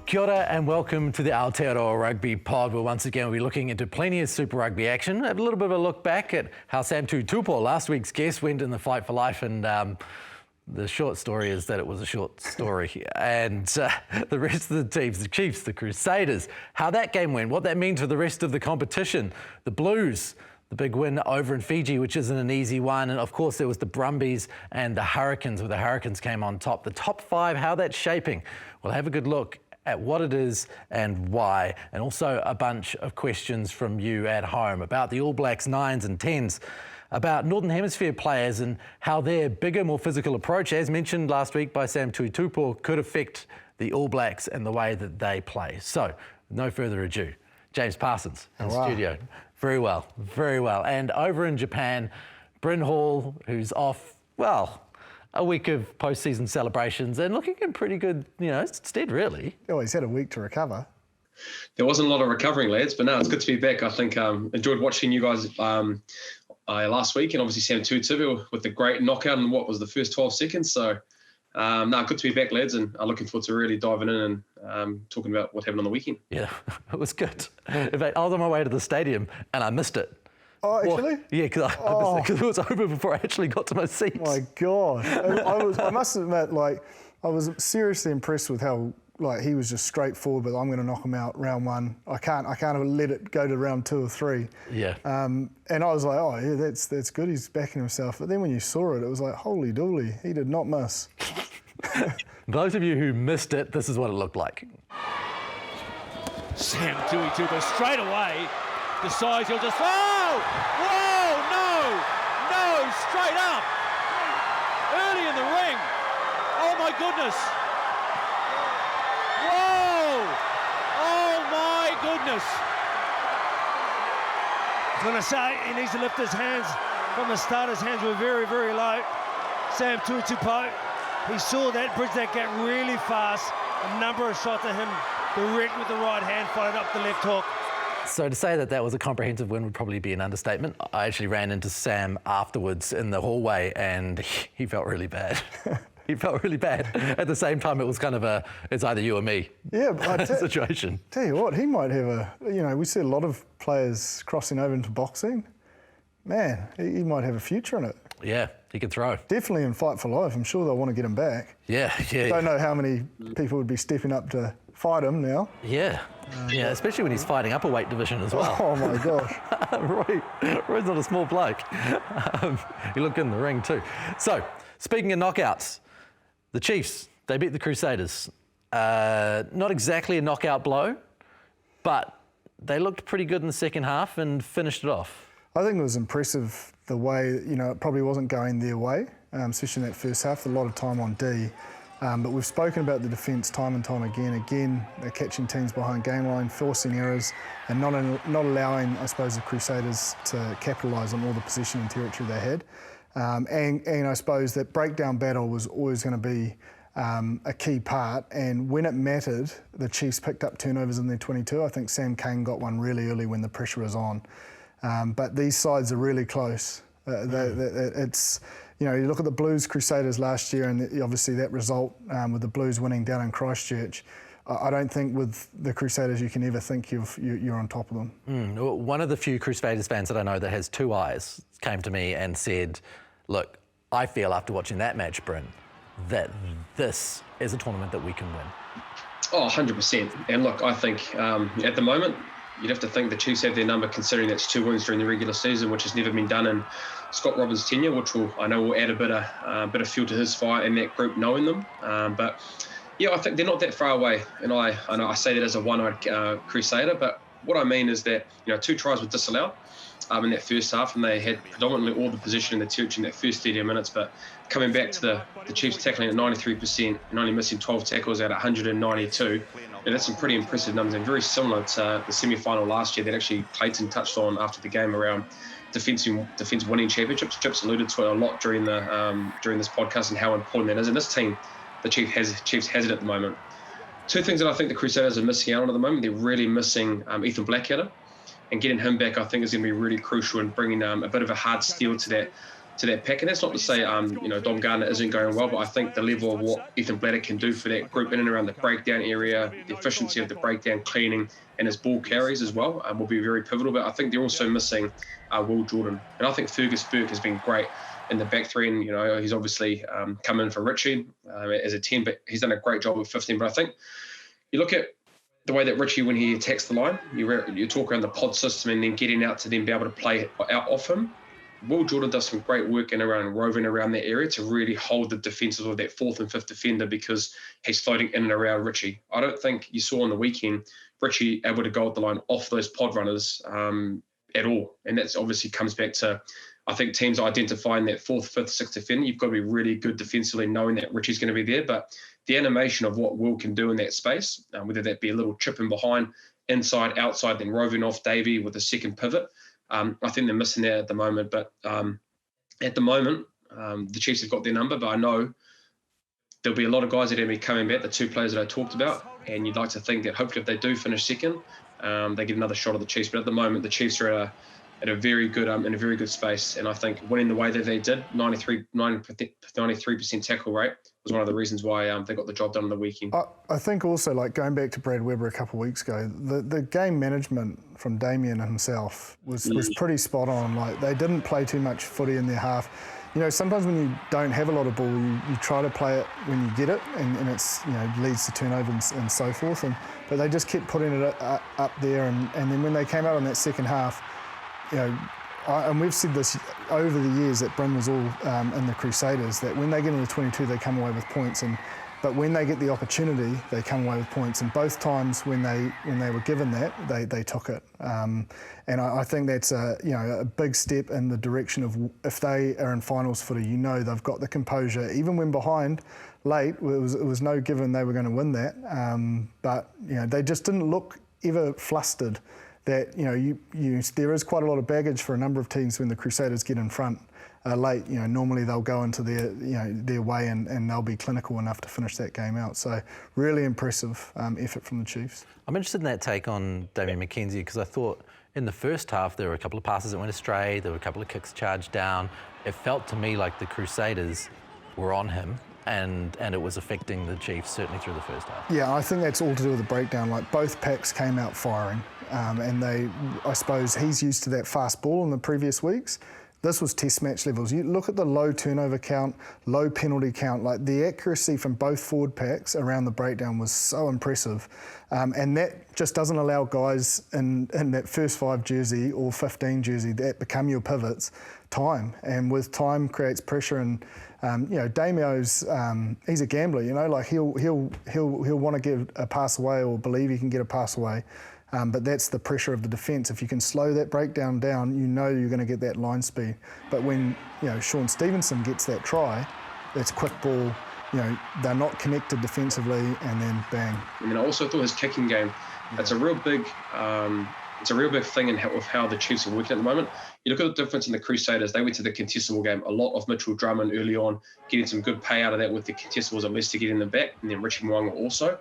Kia ora and welcome to the Aotearoa Rugby pod, where once again we'll be looking into plenty of Super Rugby action. A little bit of a look back at how Sam Tutupo, last week's guest, went in the fight for life, and the short story is that it was a short story. And the rest of the teams, the Chiefs, the Crusaders, how that game went, what that means for the rest of the competition, the Blues, the big win over in Fiji, which isn't an easy one. And of course there was the Brumbies and the Hurricanes, where the Hurricanes came on top. The top five, how that's shaping. We'll have a good look at what it is and why, and also a bunch of questions from you at home about the All Blacks 9s and 10s, about Northern Hemisphere players and how their bigger, more physical approach, as mentioned last week by Sam Tutupo, could affect the All Blacks and the way that they play. So, no further ado, James Parsons in studio. Very well, very well. And over in Japan, Bryn Hall, who's off, well, a week of postseason celebrations and looking in pretty good, stead, really. Oh, he's had a week to recover. There wasn't a lot of recovering, lads, but no, it's good to be back. I think enjoyed watching you guys last week, and obviously Sam Tutupo with the great knockout in what was the first 12 seconds. So, good to be back, lads, and I'm looking forward to really diving in and talking about what happened on the weekend. Yeah, it was good. In fact, I was on my way to the stadium and I missed it. Oh, actually? Well, yeah, because it was over before I actually got to my seats. My God. I must admit, I was seriously impressed with how, he was just straightforward, but I'm going to knock him out round one. I can't let it go to round 2 or 3. Yeah. And I was like, oh, yeah, that's good. He's backing himself. But then when you saw it, it was like, holy dooly, he did not miss. Those of you who missed it, this is what it looked like. Sam Tutupo straight away decides he'll just, whoa, no, straight up, early in the ring, oh my goodness, whoa, oh my goodness. I was going to say, he needs to lift his hands from the start. His hands were very, very low. Sam Tutupo, he saw that, bridge that gap really fast, a number of shots at him, direct with the right hand, followed up the left hook. So to say that that was a comprehensive win would probably be an understatement. I actually ran into Sam afterwards in the hallway and he felt really bad. He felt really bad. At the same time, it was kind of it's either you or me situation. Tell you what, he might have we see a lot of players crossing over into boxing. Man, he might have a future in it. Yeah, he can throw. Definitely in fight for life. I'm sure they'll want to get him back. Yeah. Don't know how many people would be stepping up to fight him now. Yeah, especially when he's fighting up a weight division as well. Oh my gosh. Roy's not a small bloke. He looked good in the ring too. So, speaking of knockouts, the Chiefs, they beat the Crusaders. Not exactly a knockout blow, but they looked pretty good in the second half and finished it off. I think it was impressive the way, it probably wasn't going their way, especially in that first half, a lot of time on D. But we've spoken about the defence time and time again. Again, they're catching teams behind game line, forcing errors, and not allowing, I suppose, the Crusaders to capitalise on all the possession and territory they had. And I suppose that breakdown battle was always going to be a key part. And when it mattered, the Chiefs picked up turnovers in their 22. I think Sam Cane got one really early when the pressure was on. But these sides are really close. It's... you look at the Blues Crusaders last year and obviously that result with the Blues winning down in Christchurch. I don't think with the Crusaders you can ever think you're on top of them. One of the few Crusaders fans that I know that has two eyes came to me and said, look, I feel after watching that match, Bryn, that this is a tournament that we can win. Oh, 100%. And look, I think at the moment, you'd have to think the Chiefs have their number, considering that's 2 wins during the regular season, which has never been done in Scott Robbins' tenure, which I know will add a bit of fuel to his fire in that group, knowing them. But yeah, I think they're not that far away, and I know I say that as a one-eyed Crusader, but what I mean is that 2 tries were disallowed in that first half, and they had predominantly all the position in the territory in that first 30 minutes. But coming back to the Chiefs tackling at 93% and only missing 12 tackles out of 192. And that's some pretty impressive numbers, and very similar to the semi-final last year that actually Clayton touched on after the game around defence winning championships. Chips alluded to it a lot during this podcast and how important that is. And this team, the Chiefs has it at the moment. 2 things that I think the Crusaders are missing out on at the moment. They're really missing Ethan Blackadder, and getting him back I think is going to be really crucial in bringing a bit of a hard steel to to that pack. And that's not to say, Dom Gardner isn't going well, but I think the level of what Ethan Blatter can do for that group in and around the breakdown area, the efficiency of the breakdown cleaning, and his ball carries as well will be very pivotal. But I think they're also missing Will Jordan. And I think Fergus Burke has been great in the back three. And, he's obviously come in for Richie as a 10, but he's done a great job with 15. But I think you look at the way that Richie, when he attacks the line, you talk around the pod system and then getting out to then be able to play out off him. Will Jordan does some great work in around roving around that area to really hold the defences of that fourth and fifth defender because he's floating in and around Richie. I don't think you saw on the weekend Richie able to go at the line off those pod runners at all. And that obviously comes back to, I think, teams identifying that fourth, fifth, sixth defender. You've got to be really good defensively knowing that Richie's going to be there. But the animation of what Will can do in that space, whether that be a little chip in behind, inside, outside, then roving off Davey with a second pivot, I think they're missing that at the moment. But at the moment, the Chiefs have got their number, but I know there'll be a lot of guys that are going to be coming back, the two players that I talked about, and you'd like to think that hopefully if they do finish second, they get another shot at the Chiefs. But at the moment, the Chiefs are at a very good in a very good space, and I think winning the way that they did, 93% tackle rate, was one of the reasons why they got the job done on the weekend. I think also, like going back to Brad Weber a couple of weeks ago, the game management from Damian himself was pretty spot on. Like, they didn't play too much footy in their half. Sometimes when you don't have a lot of ball, you try to play it when you get it, and it's leads to turnovers and so forth. But they just kept putting it up there, and then when they came out in that second half, and we've said this over the years that Bryn was all in the Crusaders, that when they get into the 22, they come away with points, but when they get the opportunity, they come away with points. And both times when they were given that, they took it. And I think that's a big step in the direction of, if they are in finals footy, they've got the composure, even when behind late. It was no given they were going to win that. But they just didn't look ever flustered. That there is quite a lot of baggage for a number of teams when the Crusaders get in front late. Normally they'll go into their way and they'll be clinical enough to finish that game out. So really impressive effort from the Chiefs. I'm interested in that take on Damian McKenzie, because I thought in the first half there were a couple of passes that went astray, there were a couple of kicks charged down. It felt to me like the Crusaders were on him, and it was affecting the Chiefs certainly through the first half. Yeah, I think that's all to do with the breakdown. Like, both packs came out firing, and I suppose he's used to that fast ball in the previous weeks. This was test match levels. You look at the low turnover count, low penalty count, like the accuracy from both forward packs around the breakdown was so impressive. And that just doesn't allow guys in that first 5 jersey or 15 jersey that become your pivots time. And with time creates pressure, and Damio's he's a gambler, like he'll want to give a pass away or believe he can get a pass away. But that's the pressure of the defence. If you can slow that breakdown down, you're going to get that line speed. But when Sean Stevenson gets that try, that's quick ball. They're not connected defensively, and then bang. I mean, I also thought his kicking game. That's a real big. It's a real big thing in how the Chiefs are working at the moment. You look at the difference in the Crusaders. They went to the contestable game. A lot of Mitchell Drummond early on, getting some good pay out of that with the contestables and Lester getting them back, and then Richie Mo'unga also.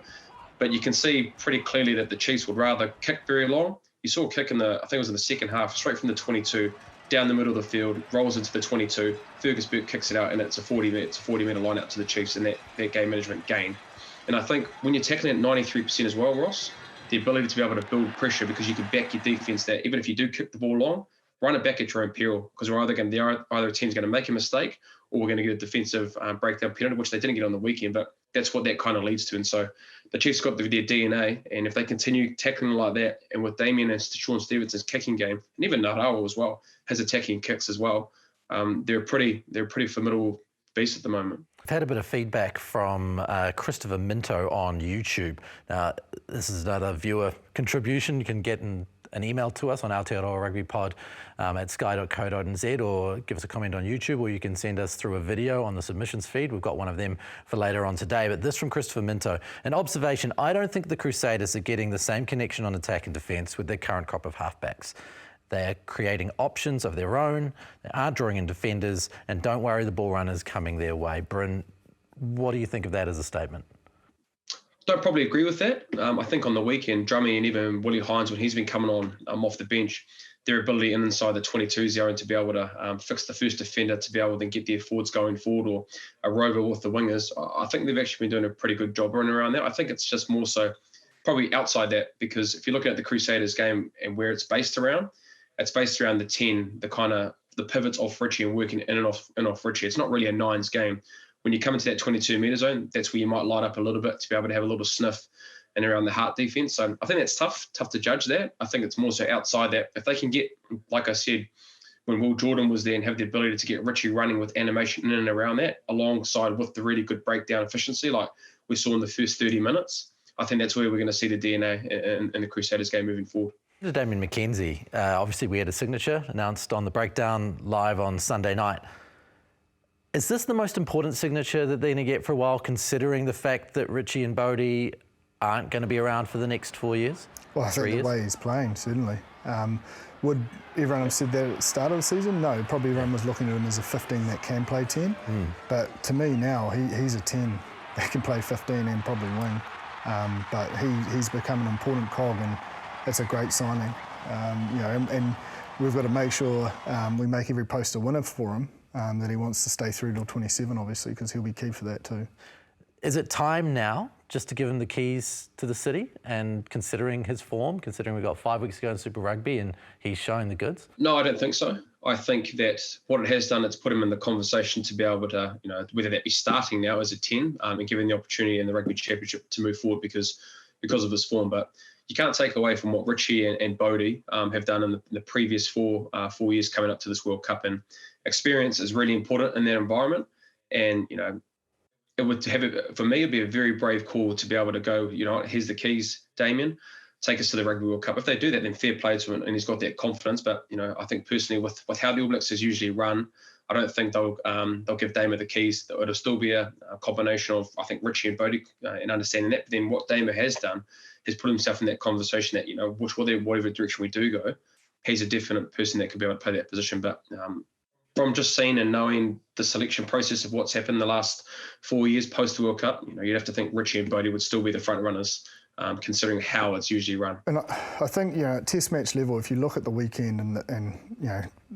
But you can see pretty clearly that the Chiefs would rather kick very long. You saw a kick I think it was in the second half, straight from the 22, down the middle of the field, rolls into the 22. Fergus Burke kicks it out, and it's a 40-metre line out to the Chiefs, and that game management gain. And I think when you're tackling at 93% as well, Ross, the ability to be able to build pressure, because you can back your defence that even if you do kick the ball long, run it back at your own peril, because either a team's going to make a mistake, or we're going to get a defensive breakdown penalty, which they didn't get on the weekend, but that's what that kind of leads to. And so the Chiefs got their DNA, and if they continue tackling like that, and with Damian and Sean Stevenson's kicking game, and even Narawa as well, his attacking kicks as well, they're a pretty formidable beast at the moment. I've had a bit of feedback from Christopher Minto on YouTube. Now, this is another viewer contribution. You can get an email to us on Aotearoa Rugby Pod at sky.co.nz, or give us a comment on YouTube, or you can send us through a video on the submissions feed. We've got one of them for later on today. But this from Christopher Minto. An observation: I don't think the Crusaders are getting the same connection on attack and defence with their current crop of halfbacks. They are creating options of their own, they aren't drawing in defenders, and don't worry, the ball runners coming their way. Bryn, what do you think of that as a statement? Don't probably agree with that. I think on the weekend, Drummy and even Willie Hines, when he's been coming on off the bench, their ability inside the 22 zone to be able to fix the first defender, to be able to then get their forwards going forward, or a rover with the wingers. I think they've actually been doing a pretty good job running around that. I think it's just more so probably outside that, because if you look at the Crusaders game and where it's based around the 10, the pivots off Richie and working in and off Richie. It's not really a nines game. When you come into that 22 metre zone, that's where you might light up a little bit to be able to have a little sniff and around the heart defence. So I think that's tough to judge that. I think it's more so outside that. If they can get, like I said, when Will Jordan was there, and have the ability to get Richie running with animation in and around that, alongside with the really good breakdown efficiency like we saw in the first 30 minutes, I think that's where we're going to see the DNA in the Crusaders game moving forward. Damian McKenzie, obviously we had a signature announced on the breakdown live on Sunday night. Is this the most important signature that they're going to get for a while, considering the fact that Richie and Bodie aren't going to be around for the next 4 years? Well, I think the way he's playing, certainly. Would everyone have said that at the start of the season? No, probably everyone was looking at him as a 15 that can play 10. But to me now, he's a 10 that can play 15 and probably wing. But he's become an important cog, and it's a great signing. And we've got to make sure we make every post a winner for him, that he wants to stay through till 27, obviously, because he'll be key for that too. Is it time now just to give him the keys to the city, and considering his form, considering we've got 5 weeks to go in Super Rugby and he's showing the goods? No, I don't think so. I think that what it has done, it's put him in the conversation to be able to, whether that be starting now as a 10 and giving the opportunity in the Rugby Championship to move forward because of his form. But you can't take away from what Richie and Bodie have done in the previous 4 years coming up to this World Cup. And experience is really important in that environment. And, it would for me, it'd be a very brave call to be able to go, here's the keys, Damian, take us to the Rugby World Cup. If they do that, then fair play to him, and he's got that confidence. But, I think personally with how the All Blacks is usually run, I don't think they'll give Damo the keys. It'll still be a combination of, I think, Richie and Bodie in understanding that. But then what Damo has done is put himself in that conversation that, whatever direction we do go, he's a definite person that could be able to play that position. But from just seeing and knowing the selection process of what's happened the last 4 years post the World Cup, you'd have to think Richie and Bodie would still be the front runners, considering how it's usually run. And I think, at test match level, if you look at the weekend and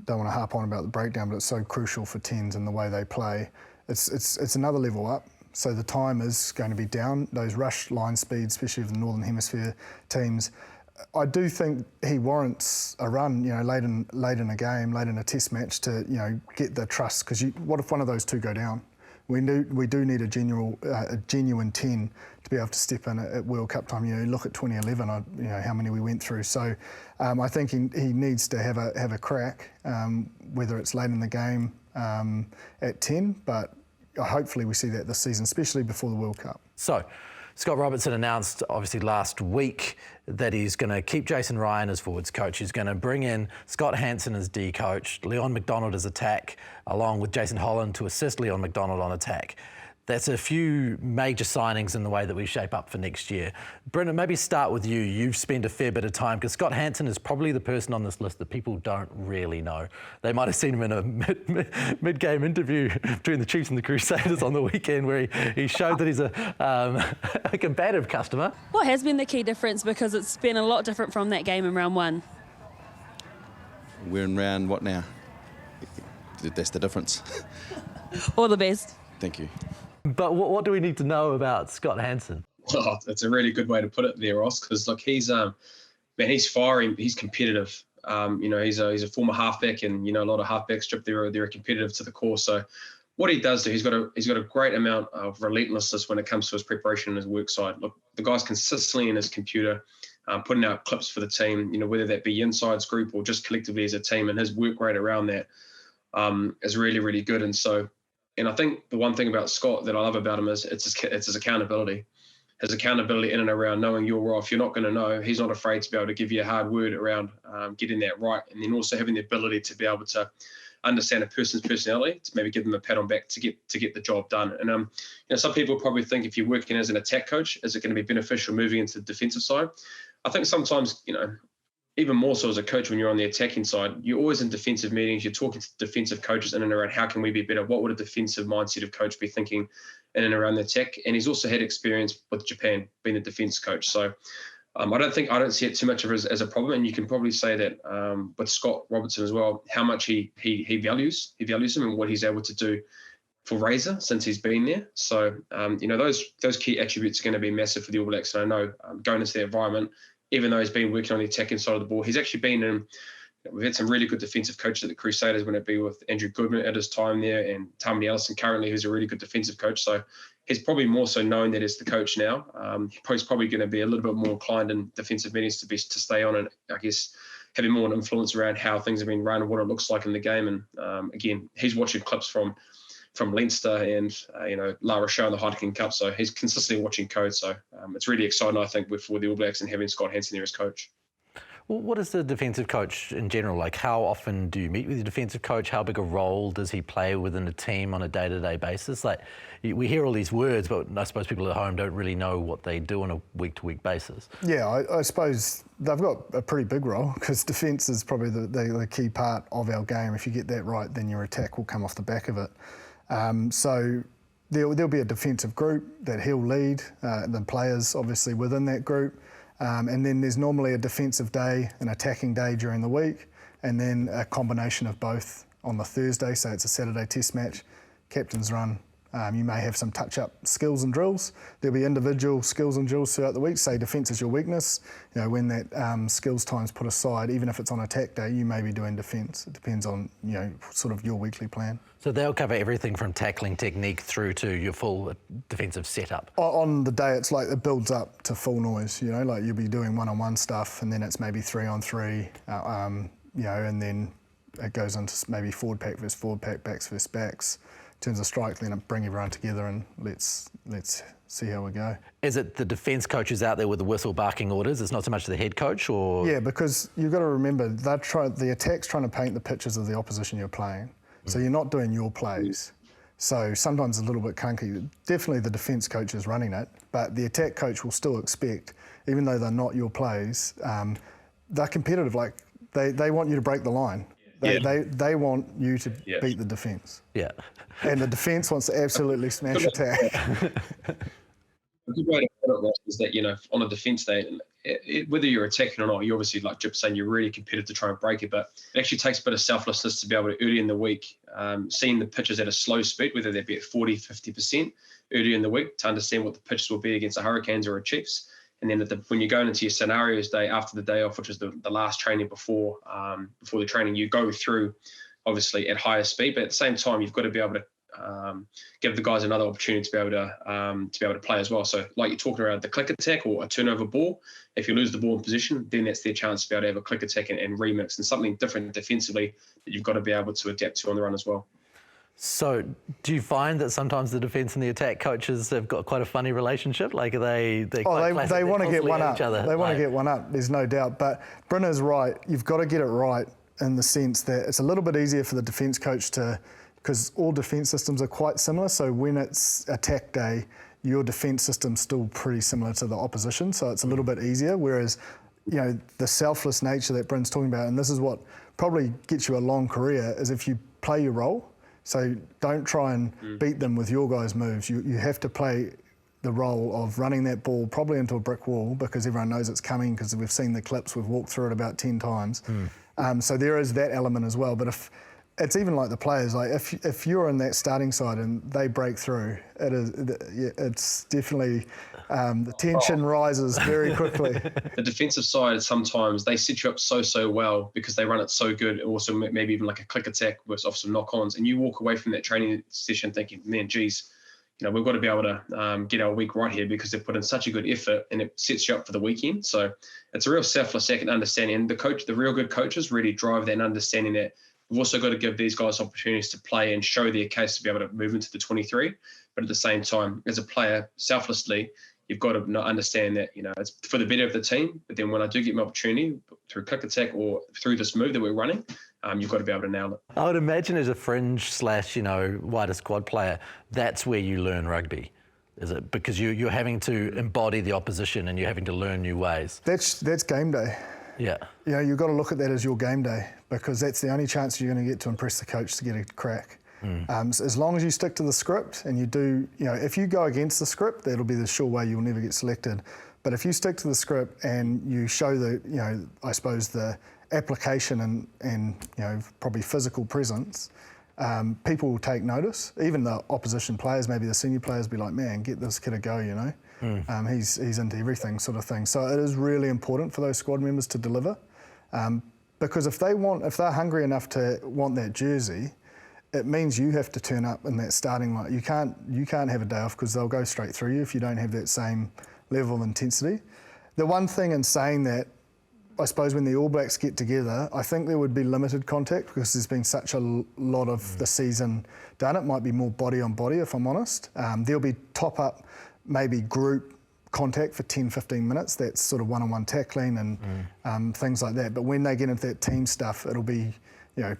don't want to harp on about the breakdown, but it's so crucial for 10s and the way they play, it's another level up. So the time is going to be down. Those rush line speeds, especially of the Northern Hemisphere teams, I do think he warrants a run, late in a game, late in a test match to, get the trust. Because what if one of those two go down? We do need a genuine 10 to be able to step in at World Cup time. Look at 2011, how many we went through. So I think he needs to have a crack, whether it's late in the game at 10. But hopefully we see that this season, especially before the World Cup. So, Scott Robertson announced, obviously, last week that he's going to keep Jason Ryan as forwards coach. He's going to bring in Scott Hansen as D coach, Leon MacDonald as attack, along with Jason Holland to assist Leon MacDonald on attack. That's a few major signings in the way that we shape up for next year. Brendan, maybe start with you. You've spent a fair bit of time, because Scott Hansen is probably the person on this list that people don't really know. They might have seen him in a mid-game interview between the Chiefs and the Crusaders on the weekend, where he showed that he's a combative customer. What has been the key difference? Because it's been a lot different from that game in round 1. We're in round what now? That's the difference. All the best. Thank you. But what do we need to know about Scott Hansen? Oh, that's a really good way to put it there, Ross, because he's he's fiery, he's competitive. He's a former halfback, and a lot of halfbacks they're competitive to the core. So what he does do, he's got a great amount of relentlessness when it comes to his preparation and his work side. Look, the guy's consistently in his computer, putting out clips for the team, whether that be insides group or just collectively as a team, and his work rate around that is really, really good. And I think the one thing about Scott that I love about him is it's his accountability. His accountability in and around knowing you're raw. If you're not going to know, he's not afraid to be able to give you a hard word around getting that right. And then also having the ability to be able to understand a person's personality, to maybe give them a pat on back to get the job done. And some people probably think if you're working as an attack coach, is it going to be beneficial moving into the defensive side? I think sometimes, even more so as a coach, when you're on the attacking side, you're always in defensive meetings. You're talking to defensive coaches in and around how can we be better? What would a defensive mindset of coach be thinking in and around the attack? And he's also had experience with Japan, being a defense coach. So I don't see it too much of as a problem, and you can probably say that with Scott Robertson as well, how much he values him and what he's able to do for Razor since he's been there. So those key attributes are going to be massive for the All Blacks. And I know going into the environment, even though he's been working on the attacking side of the ball, he's actually been in. We've had some really good defensive coaches at the Crusaders, when it be with Andrew Goodman at his time there, and Tamani Ellison currently, who's a really good defensive coach. So he's probably more so known that as the coach now. He's probably going to be a little bit more inclined in defensive meetings to stay on, and I guess having more influence around how things have been run and what it looks like in the game. And again, he's watching clips from Leinster and La Rochelle in the Heineken Cup, so he's consistently watching code. So it's really exciting, I think, for the All Blacks and having Scott Hansen there as coach. Well, what is the defensive coach in general like? How often do you meet with your defensive coach? How big a role does he play within a team on a day-to-day basis? Like, we hear all these words, but I suppose people at home don't really know what they do on a week-to-week basis. Yeah, I suppose they've got a pretty big role, because defence is probably the key part of our game. If you get that right, then your attack will come off the back of it. So there'll be a defensive group that he'll lead, the players obviously within that group. And then there's normally a defensive day, an attacking day during the week, and then a combination of both on the Thursday. So it's a Saturday test match, captain's run. You may have some touch-up skills and drills. There'll be individual skills and drills throughout the week. Say defence is your weakness. When that skills time's put aside, even if it's on attack day, you may be doing defence. It depends on sort of your weekly plan. So they'll cover everything from tackling technique through to your full defensive setup. On the day, it's like it builds up to full noise. Like you'll be doing one-on-one stuff, and then it's maybe 3-on-3. And then it goes into maybe forward pack versus forward pack, backs versus backs. In terms of strike, then bring everyone together and let's see how we go. Is it the defence coaches out there with the whistle barking orders? It's not so much the head coach, or? Yeah, because you've got to remember the attack's trying to paint the pictures of the opposition you're playing. So you're not doing your plays. So sometimes a little bit clunky. Definitely the defence coach is running it, but the attack coach will still expect, even though they're not your plays, they're competitive. Like they want you to break the line. They want you to beat the defence. Yeah. And the defence wants to absolutely smash attack. A good way to put it, Ross, is that, on a defence day, whether you're attacking or not, you obviously, like Jip saying, you're really competitive to try and break it, but it actually takes a bit of selflessness to be able to, early in the week, seeing the pitches at a slow speed, whether they be at 40, 50% early in the week, to understand what the pitches will be against the Hurricanes or a Chiefs. And then when you're going into your scenarios day after the day off, which is the last training before the training, you go through obviously at higher speed, but at the same time you've got to be able to give the guys another opportunity to be able to play as well. So like you're talking about the click attack or a turnover ball, if you lose the ball in position, then that's their chance to be able to have a click attack and remix, and something different defensively that you've got to be able to adapt to on the run as well. So do you find that sometimes the defence and the attack coaches have got quite a funny relationship? Like they want to get one up. They want to get one up, there's no doubt. But Bryn is right. You've got to get it right in the sense that it's a little bit easier for the defence coach because all defence systems are quite similar. So when it's attack day, your defence system's still pretty similar to the opposition. So it's a little bit easier. Whereas, the selfless nature that Bryn's talking about, and this is what probably gets you a long career, is if you play your role. So don't try and beat them with your guys' moves. You have to play the role of running that ball probably into a brick wall, because everyone knows it's coming, because we've seen the clips, we've walked through it about 10 times. So there is that element as well. But if it's even like the players, like if you're in that starting side and they break through, it's definitely the tension rises very quickly. The defensive side, sometimes they set you up so well because they run it so good. Also, maybe even like a click attack with off some knock-ons, and you walk away from that training session thinking, man, geez, we've got to be able to get our week right here, because they've put in such a good effort, and it sets you up for the weekend. So it's a real selfless act and understanding. And the real good coaches really drive that understanding that we've also got to give these guys opportunities to play and show their case to be able to move into the 23. But at the same time, as a player, selflessly, you've got to understand that, it's for the better of the team. But then when I do get my opportunity through click attack or through this move that we're running, you've got to be able to nail it. I would imagine as a fringe / wider squad player, that's where you learn rugby. Is it? Because you're having to embody the opposition and you're having to learn new ways. That's game day. Yeah. You've got to look at that as your game day, because that's the only chance you're going to get to impress the coach to get a crack. So as long as you stick to the script and you do, if you go against the script, that'll be the sure way you'll never get selected. But if you stick to the script and you show the, I suppose the application and probably physical presence, people will take notice. Even the opposition players, maybe the senior players, be like, man, get this kid a go, he's into everything, sort of thing. So it is really important for those squad members to deliver, because if they're hungry enough to want that jersey, it means you have to turn up in that starting line. You can't have a day off, because they'll go straight through you if you don't have that same level of intensity. The one thing in saying that, I suppose when the All Blacks get together, I think there would be limited contact, because there's been such a lot of the season done. It might be more body on body, if I'm honest. There'll be top up, maybe group contact for 10, 15 minutes. That's sort of one-on-one tackling and things like that. But when they get into that team stuff, it'll be a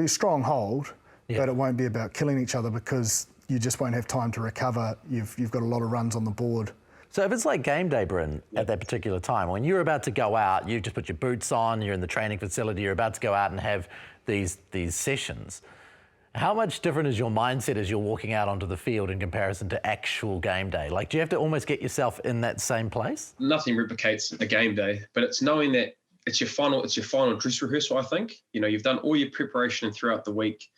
strong hold, but it won't be about killing each other, because you just won't have time to recover. You've got a lot of runs on the board. So if it's like game day, Bryn, at that particular time, when you're about to go out, you've just put your boots on, you're in the training facility, you're about to go out and have these sessions, how much different is your mindset as you're walking out onto the field in comparison to actual game day? Like, do you have to almost get yourself in that same place? Nothing replicates a game day, but it's knowing that it's your final dress rehearsal, I think. You've done all your preparation throughout the week.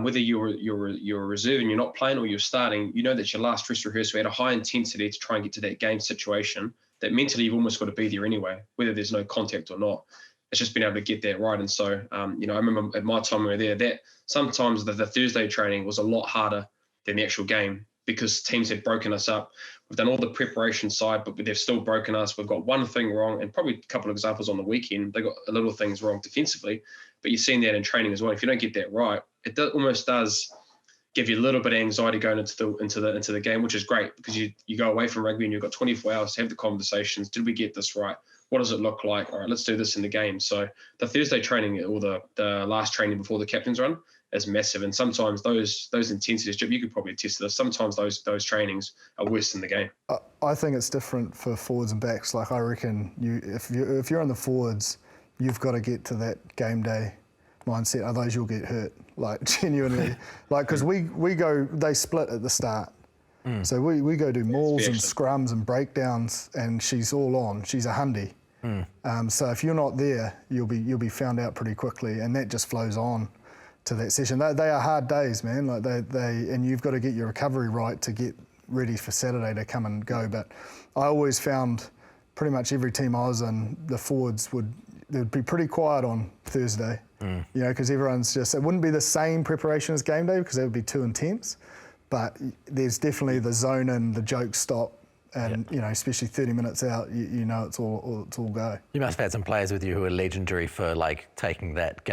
Whether you're reserve and you're not playing, or you're starting, that's your last dress rehearsal at a high intensity to try and get to that game situation that mentally you've almost got to be there anyway, whether there's no contact or not. It's just being able to get that right. And so, I remember at my time we were there, that sometimes the Thursday training was a lot harder than the actual game, because teams had broken us up. We've done all the preparation side, but they've still broken us. We've got one thing wrong, and probably a couple of examples on the weekend. They got a little things wrong defensively, but you're seeing that in training as well. If you don't get that right, it almost does give you a little bit of anxiety going into the game, which is great, because you go away from rugby and you've got 24 hours to have the conversations. Did we get this right? What does it look like? All right, let's do this in the game. So the Thursday training, or the last training before the captain's run, is massive. And sometimes those intensities, you could probably attest to this, sometimes those trainings are worse than the game. I think it's different for forwards and backs. Like, I reckon if you're on the forwards, you've got to get to that game day mindset, otherwise you'll get hurt. Like, genuinely, because they split at the start. So we go do mauls and scrums and breakdowns, and she's all on. She's a hundy. So if you're not there, you'll be found out pretty quickly, and that just flows on to that session. They are hard days, man. Like and you've got to get your recovery right to get ready for Saturday to come and go. But I always found pretty much every team I was in, the forwards they'd be pretty quiet on Thursday. Because everyone's it wouldn't be the same preparation as game day, because that would be too intense. But there's definitely the zone in, the jokes stop, and especially 30 minutes out, it's all go. You must have had some players with you who were legendary for taking that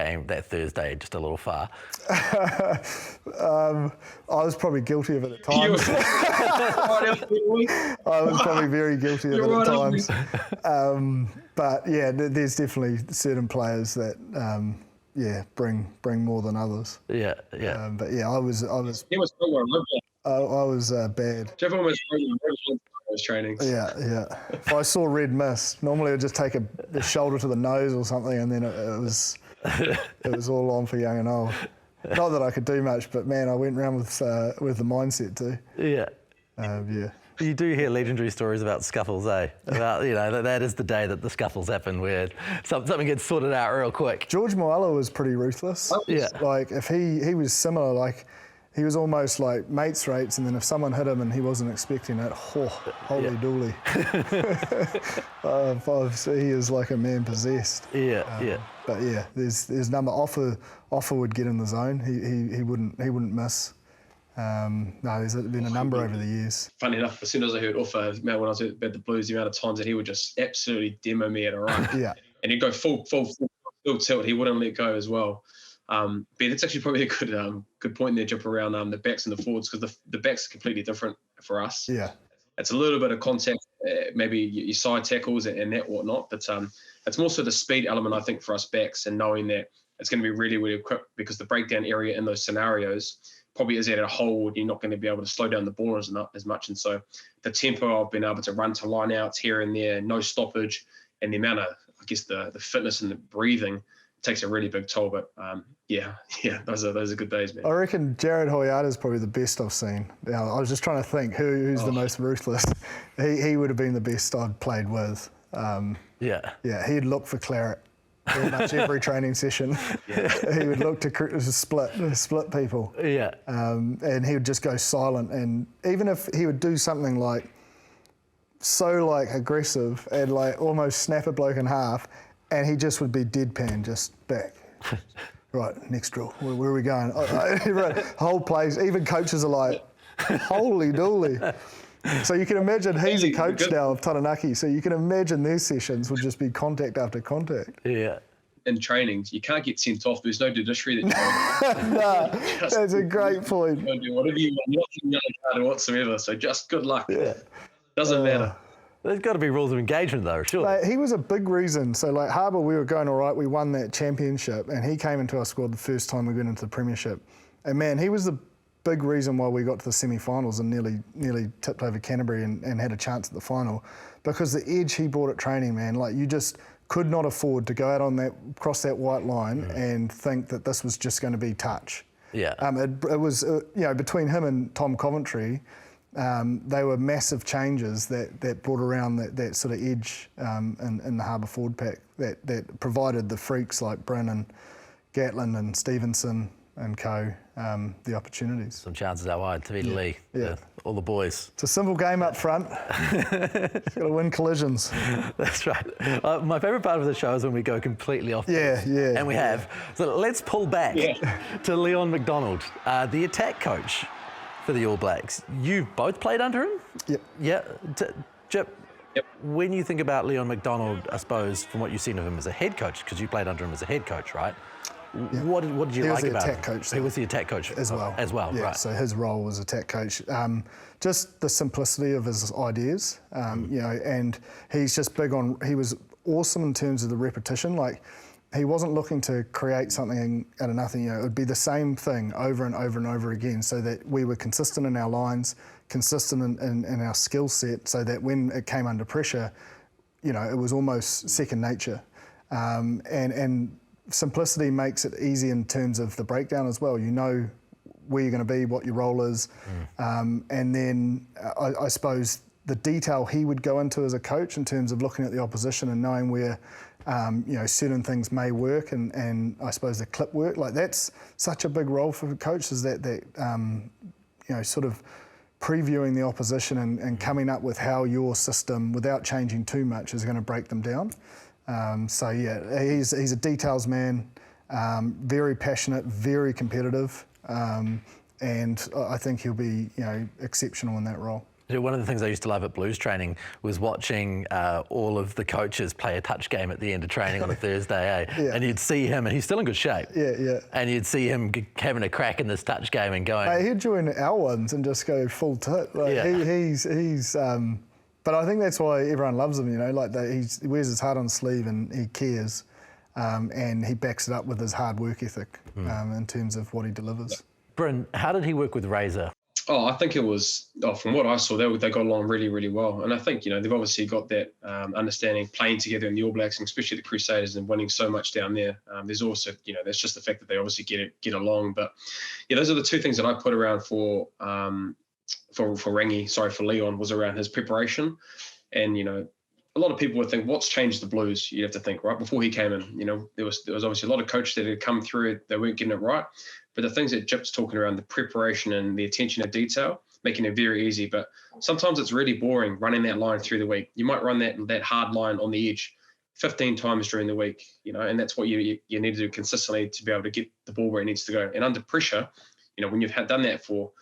Thursday just a little far. I was probably guilty of it at times. I was probably very guilty of it at times. But yeah, there's definitely certain players that bring more than others. Yeah. But yeah, I was. He was I was bad. Jeff almost those trainings. Yeah. If I saw red mist, normally I'd just take the shoulder to the nose or something, and then it was all on for young and old. Not that I could do much, but man, I went around with the mindset too. Yeah. You do hear legendary stories about scuffles, eh? About that is the day that the scuffles happen, where something gets sorted out real quick. George Moala was pretty ruthless. Yeah. Like, if he was similar, like, he was almost like mates rates, and then if someone hit him and he wasn't expecting it, holy dooly. He is like a man possessed. Yeah. But yeah, there's number. Offer would get in the zone. He wouldn't miss. No, there's been a number over the years. Funny enough, as soon as I heard Offer, when I was at the Blues, the amount of times that he would just absolutely demo me at a run. Yeah. And he'd go full tilt. He wouldn't let go as well. But it's actually probably a good point there, Jip, around the backs and the forwards, because the backs are completely different for us. Yeah. It's a little bit of contact, maybe your side tackles and that whatnot, but it's more so the speed element, I think, for us backs, and knowing that it's going to be really, really quick, because the breakdown area in those scenarios probably is at a hold. You're not going to be able to slow down the ball as much. And so the tempo of being able to run to line outs here and there, no stoppage, and the amount of, I guess, the fitness and the breathing takes a really big toll. But yeah, those are good days, man. I reckon Jared Hoyata is probably the best I've seen. Now, I was just trying to think who's the most ruthless. He would have been the best I'd played with. Yeah, he'd look for claret pretty much every training session. He would look to split people. And he would just go silent. And even if he would do something like so like aggressive and like almost snap a bloke in half, and he just would be deadpan, just back. Right, next drill. Where are we going? Whole plays. Even coaches are like, holy dooly. So you can imagine he's a coach now of Taranaki, so you can imagine their sessions would just be contact after contact. Yeah. In trainings, you can't get sent off. There's no judiciary that you No, that's a great point. You can do whatever you want. You're not getting yellow card whatsoever, so just good luck. Doesn't matter. There's got to be rules of engagement though, sure. Like, he was a big reason. So like Harbour, we were going all right. We won that championship, and he came into our squad the first time we went into the premiership. And man, he was the big reason why we got to the semi-finals and nearly tipped over Canterbury and had a chance at the final, because the edge he brought at training, man, like you just could not afford to go out on that, cross that white line and think that this was just going to be touch. Yeah. It was, between him and Tom Coventry, they were massive changes that brought around that sort of edge in the Harbour forward pack that provided the freaks like Bryn and Gatlin and Stevenson and co the opportunities. Some chances out wide. Tavita Lee, all the boys. It's a simple game up front. Got to win collisions. That's right. My favourite part of the show is when we go completely off. Yeah. And we have. So let's pull back to Leon MacDonald, the attack coach for the All Blacks. You've both played under him? Yep. Yeah. Jip, Yep. when you think about Leon MacDonald, I suppose, from what you've seen of him as a head coach, because you played under him as a head coach, right? Yeah. What did you like about him? He was the attack coach. He was the attack coach as well, yeah, right. So his role was attack coach. Just the simplicity of his ideas, and he's just big on, he was awesome in terms of the repetition. Like, he wasn't looking to create something out of nothing. It would be the same thing over and over and over again, so that we were consistent in our lines, consistent in our skill set, so that when it came under pressure, it was almost second nature. And simplicity makes it easy in terms of the breakdown as well. You know where you're going to be, what your role is, and then I suppose the detail he would go into as a coach in terms of looking at the opposition and knowing where certain things may work, and I suppose the clip work. Like, that's such a big role for coaches, that sort of previewing the opposition and coming up with how your system, without changing too much, is going to break them down. He's a details man, very passionate, very competitive, and I think he'll be exceptional in that role. One of the things I used to love at Blues training was watching all of the coaches play a touch game at the end of training on a Thursday, and you'd see him, and he's still in good shape. Yeah. And you'd see him having a crack in this touch game and going. He'd join our ones and just go full tit. Like, he's. But I think that's why everyone loves him. He wears his heart on his sleeve and he cares, and he backs it up with his hard work ethic in terms of what he delivers. Bryn, how did he work with Razor? Oh, I think it was, from what I saw, they got along really, really well. And I think, they've obviously got that understanding, playing together in the All Blacks, and especially the Crusaders, and winning so much down there. There's also, that's just the fact that they obviously get along. But, those are the two things that I put around for Leon, was around his preparation. And, a lot of people would think, what's changed the Blues? You have to think, right, before he came in, there was obviously a lot of coaches that had come through, they weren't getting it right. But the things that Jip's talking around, the preparation and the attention to detail, making it very easy. But sometimes it's really boring running that line through the week. You might run that hard line on the edge 15 times during the week, and that's what you need to do consistently to be able to get the ball where it needs to go. And under pressure, when you've done that for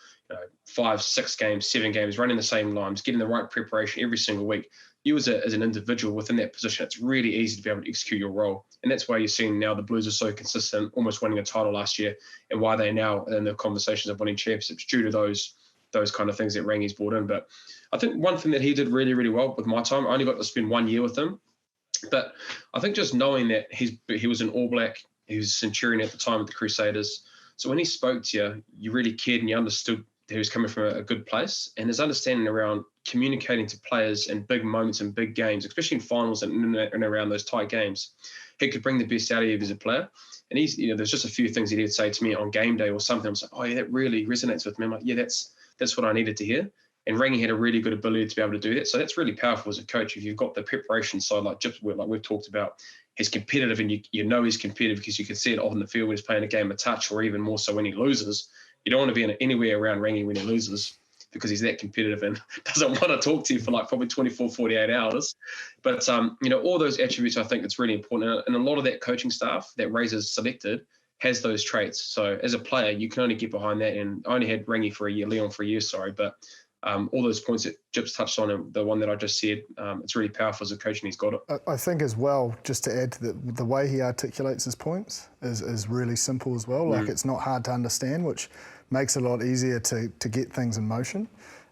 5, 6 games, 7 games, running the same lines, getting the right preparation every single week, you as an individual within that position, it's really easy to be able to execute your role. And that's why you're seeing now the Blues are so consistent, almost winning a title last year, and why they're now in the conversations of winning championships due to those kind of things that Rangi's brought in. But I think one thing that he did really, really well with my time, I only got to spend 1 year with him, but I think just knowing that he was an All Black, he was a Centurion at the time with the Crusaders. So when he spoke to you, you really cared and you understood who's coming from a good place, and his understanding around communicating to players in big moments and big games, especially in finals and around those tight games. He could bring the best out of you as a player. And he's, there's just a few things he'd say to me on game day or something. I was like, oh yeah, that really resonates with me. I'm like, yeah, that's what I needed to hear. And Rangi had a really good ability to be able to do that. So that's really powerful as a coach. If you've got the preparation side, like we've talked about, he's competitive, and you know he's competitive because you can see it off in the field when he's playing a game of touch, or even more so when he loses. You don't want to be anywhere around Rangi when he loses, because he's that competitive and doesn't want to talk to you for like probably 24, 48 hours. But, all those attributes, I think it's really important. And a lot of that coaching staff that Razor's selected has those traits. So as a player, you can only get behind that. And I only had Rangi for a year, Leon for a year, but all those points that Jip's touched on, and the one that I just said, it's really powerful as a coach, and he's got it. I think as well, just to add to the way he articulates his points is really simple as well. Like, it's not hard to understand, which makes it a lot easier to get things in motion.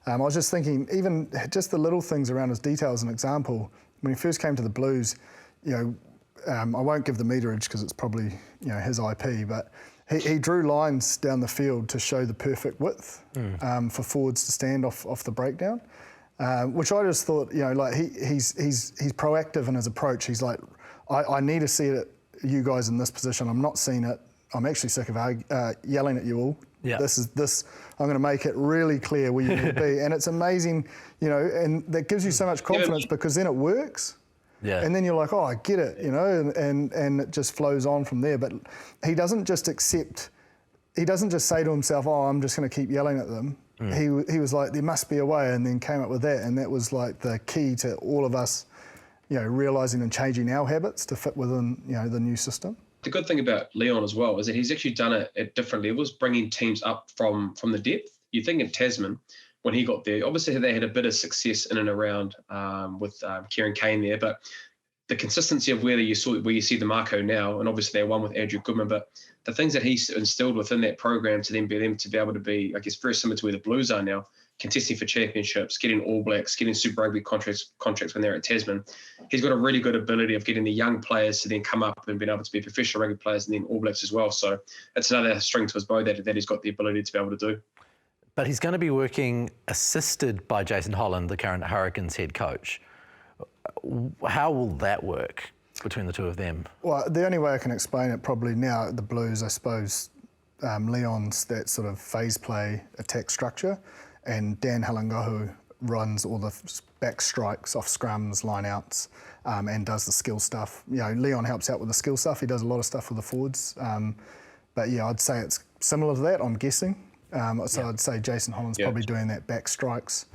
I was just thinking, even just the little things around his detail as an example. When he first came to the Blues, I won't give the meterage because it's probably his IP, but he drew lines down the field to show the perfect width for forwards to stand off the breakdown, which I just thought, he's proactive in his approach. He's like, I need to see it, you guys in this position. I'm not seeing it. I'm actually sick of yelling at you all. Yeah. This. I'm going to make it really clear where you need to be, and it's amazing, and that gives you so much confidence because then it works. Yeah. And then you're like, oh, I get it, and it just flows on from there. But he doesn't just say to himself, oh, I'm just going to keep yelling at them. He was like, there must be a way, and then came up with that, and that was like the key to all of us, realising and changing our habits to fit within, the new system. The good thing about Leon as well is that he's actually done it at different levels, bringing teams up from the depth. You think in Tasman, when he got there, obviously they had a bit of success in and around with Kieran Kane there, but the consistency of where you see the Marco now, and obviously they won with Andrew Goodman, but the things that he's instilled within that program to then be able to be, I guess, very similar to where the Blues are now, contesting for championships, getting All Blacks, getting Super Rugby contracts when they're at Tasman. He's got a really good ability of getting the young players to then come up and being able to be professional rugby players, and then All Blacks as well. So it's another string to his bow that he's got the ability to be able to do. But he's going to be working assisted by Jason Holland, the current Hurricanes head coach. How will that work between the two of them? Well, the only way I can explain it probably now at the Blues, I suppose, Leon's that sort of phase play attack structure, and Dan Halangahu runs all the back strikes off scrums, line-outs, and does the skill stuff. Leon helps out with the skill stuff. He does a lot of stuff with the forwards. But yeah, I'd say it's similar to that, I'm guessing. So I'd say Jason Holland's probably doing that back strikes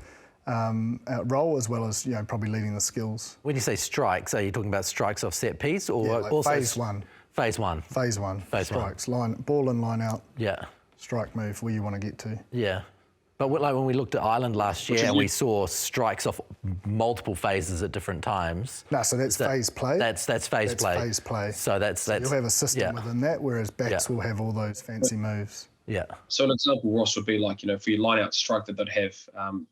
role, as well as probably leading the skills. When you say strikes, are you talking about strikes off set piece, or like also phase one? Phase one. Phase one. Strikes, ball in, line out. Yeah. Strike move where you want to get to. Yeah. But like when we looked at Ireland last year and we saw strikes off multiple phases at different times. No, so that's phase play. That's phase play. Phase play. So that's you'll have a system within that, whereas backs will have all those fancy moves. Yeah. So an example, Ross, would be like, for your line out strike that they'd have,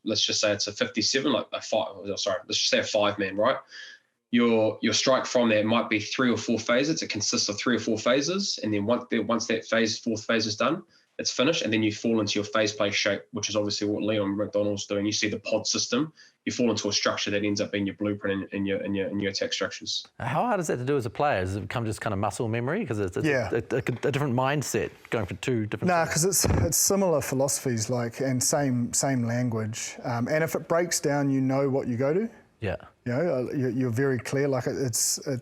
let's just say it's a 57, like let's just say a 5-man, right? Your strike from there might be 3 or 4 phases. It consists of 3 or 4 phases. And then once that fourth phase is done, it's finished, and then you fall into your phase play shape, which is obviously what Leon MacDonald's doing. You see the pod system. You fall into a structure that ends up being your blueprint in your attack structures. How hard is that to do as a player? Does it become just kind of muscle memory? Because it's a different mindset going for two different. No, because it's similar philosophies, and same language. And if it breaks down, you know what you go to. Yeah. You're very clear. Like it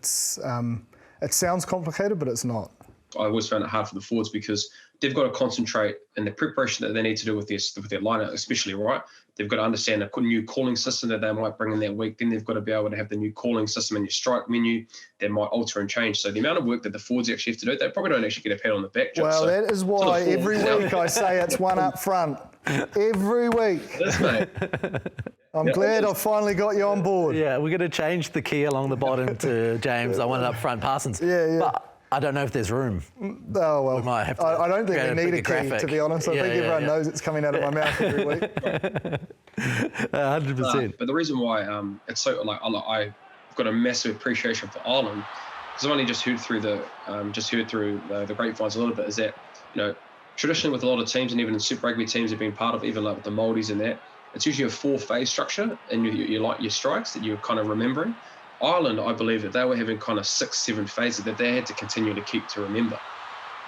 sounds complicated, but it's not. I always found it hard for the forwards because they've got to concentrate in the preparation that they need to do with their lineup, especially, right? They've got to understand a new calling system that they might bring in that week. Then they've got to be able to have the new calling system in your strike menu that might alter and change. So the amount of work that the forwards actually have to do, they probably don't actually get a pat on the back. Well, that is why every week I say it's one up front. Every week. That's mate. I'm glad I've finally got you on board. Yeah, we're going to change the key along the bottom to James. I want it up front, Parsons. Yeah. But I don't know if there's room. Oh, well, we might have to I don't think we need a key, graphic. to be honest. I think everyone knows it's coming out of my mouth every week. 100%. But the reason why it's so, I've got a massive appreciation for Ireland, because I've only just heard through the grapevines a little bit, is that, traditionally with a lot of teams, and even in Super Rugby teams have been part of, even like with the Māoris and that, it's usually a 4-phase structure, and you like your strikes that you're kind of remembering. Ireland, I believe that they were having kind of 6-7 phases that they had to continue to keep to remember.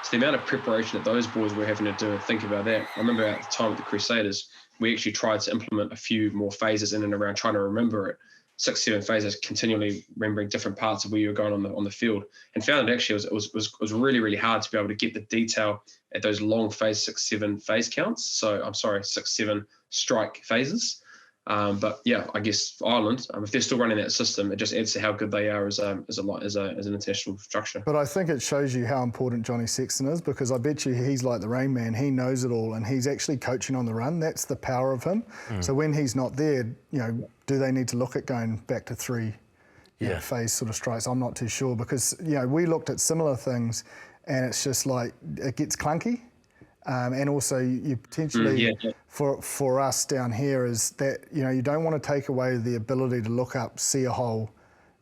So the amount of preparation that those boys were having to do and think about that. I remember at the time with the Crusaders, we actually tried to implement a few more phases in and around trying to remember it. 6-7 phases, continually remembering different parts of where you were going on the field, and found it actually was really, really hard to be able to get the detail at those long phase 6-7 phase counts. So I'm sorry, 6-7 strike phases. But yeah, I guess Ireland, if they're still running that system, it just adds to how good they are as an international structure. But I think it shows you how important Johnny Sexton is, because I bet you he's like the Rain Man. He knows it all, and he's actually coaching on the run. That's the power of him. So when he's not there, do they need to look at going back to 3 phase sort of strikes? I'm not too sure, because we looked at similar things, and it's just like it gets clunky. And also you potentially, for us down here, is that, you don't want to take away the ability to look up, see a hole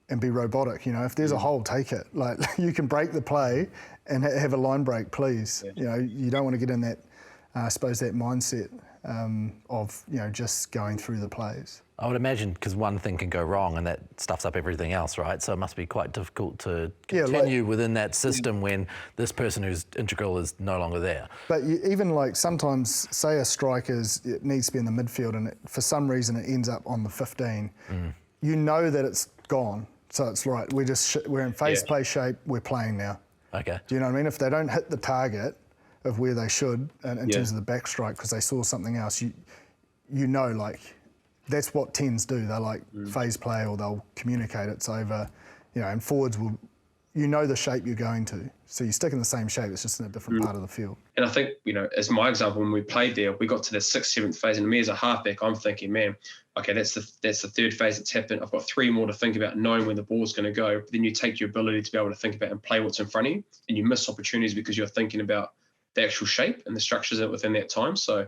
and be robotic. If there's a hole, take it. Like, you can break the play and have a line break, please. You don't want to get in that, I suppose, that mindset of, just going through the plays. I would imagine, because one thing can go wrong and that stuffs up everything else, right? So it must be quite difficult to continue within that system when this person who's integral is no longer there. But even like sometimes, say a strike it needs to be in the midfield, and for some reason it ends up on the 15. You know that it's gone, so it's right. We're in phase play shape. We're playing now. Okay. Do you know what I mean? If they don't hit the target of where they should in terms of the back strike because they saw something else, you know, like. That's what 10s do. They like phase play, or they'll communicate it's over, and forwards will, the shape you're going to. So you stick in the same shape, it's just in a different part of the field. And I think, as my example, when we played there, we got to the 6th, 7th phase, and me as a halfback, I'm thinking, man, okay, that's the 3rd phase that's happened. I've got 3 more to think about, knowing when the ball's going to go. But then you take your ability to be able to think about and play what's in front of you, and you miss opportunities because you're thinking about the actual shape and the structures within that time. So,